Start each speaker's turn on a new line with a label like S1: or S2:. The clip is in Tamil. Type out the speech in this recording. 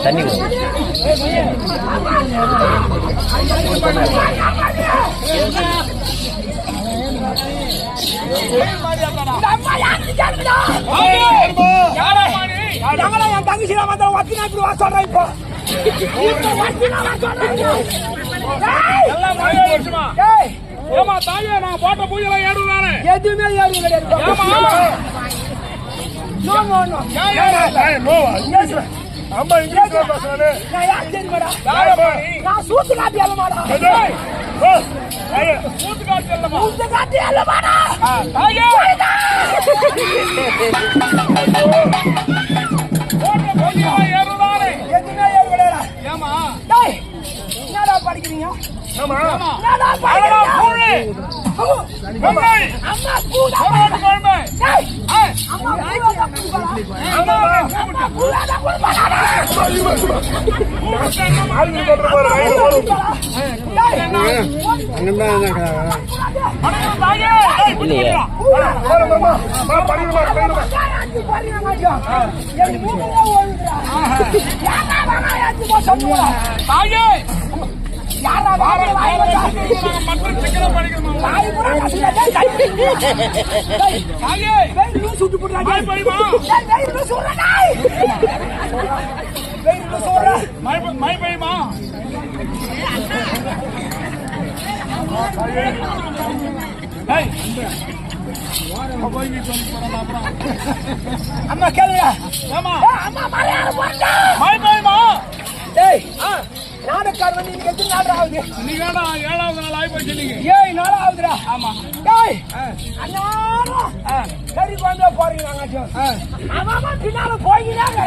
S1: தண்ணி
S2: ஏமா தாயே நான் போட்ட பூஜையில ஏறுவானே
S3: எதுவுமே ஏறு கிடையாது.
S2: அம்மா இங்கிலீஷ் பேசுறானே
S3: நான் யார் தெரியுமாடா? நான் சூத்து காட்டி அல்லமாடா.
S2: கூத்து காட்சி இல்லமா
S3: சூத்து காட்டி அல்லமாடா.
S2: தாயே போட்ட பூஜையில ஏறுவானே
S3: எதுவுமே ஏறு கிடையாது.
S2: ஏமா
S3: டேய் என்னடா படிக்கிறீங்க?
S2: ஆமா
S3: என்னடா
S2: அடடா
S3: படிக்கிறீங்க?
S2: பூளே கொம்பை
S3: அம்மா பூடா.
S2: போட்டு கொம்பை
S3: டேய்
S2: ஏய்
S3: அம்மா பூடா குடுப்பாடா.
S2: அம்மா
S3: பூடா குடுப்பாடா.
S2: ஆளுங்க போட்டு போற தாயே ஏய்
S1: இல்லையே
S2: மாமா மா படிமா படிமா
S3: யாராச்சு பாருங்க மாட்டோம். என் மூக்குல ஓடுறா. யாரா வாங்க யாச்சு போடுறா.
S2: தாயே
S3: யாரா வாங்க
S2: மற்ற சிக்கன படிக்கணும்
S3: வாய் புறா கசில டேய்.
S2: தாயே
S3: வெயில்ல சுட்டு போடுறா.
S2: மை படிமா
S3: டேய் வெயில்ல சுடுறா டேய். வெயில்ல சுடுறா.
S2: மை படிமா ஏய்
S3: அம்மா கேளுடா.
S2: ஏமா
S3: அம்மா மலையாள போடா.
S2: மை படிமா
S3: டேய் நாடக்கார வந்து இன்னைக்கு எத்தனை நாள் ஆகுது?
S2: நீங்க ஏடா 7வது நாள் ஆயி போச்சு நீங்க
S3: 7 நாள் ஆகுதுடா.
S2: ஆமா
S3: டேய் அண்ணா சரி கொண்டு போறீங்க நாங்க. அவன் பின்னால போய்கிறாங்க.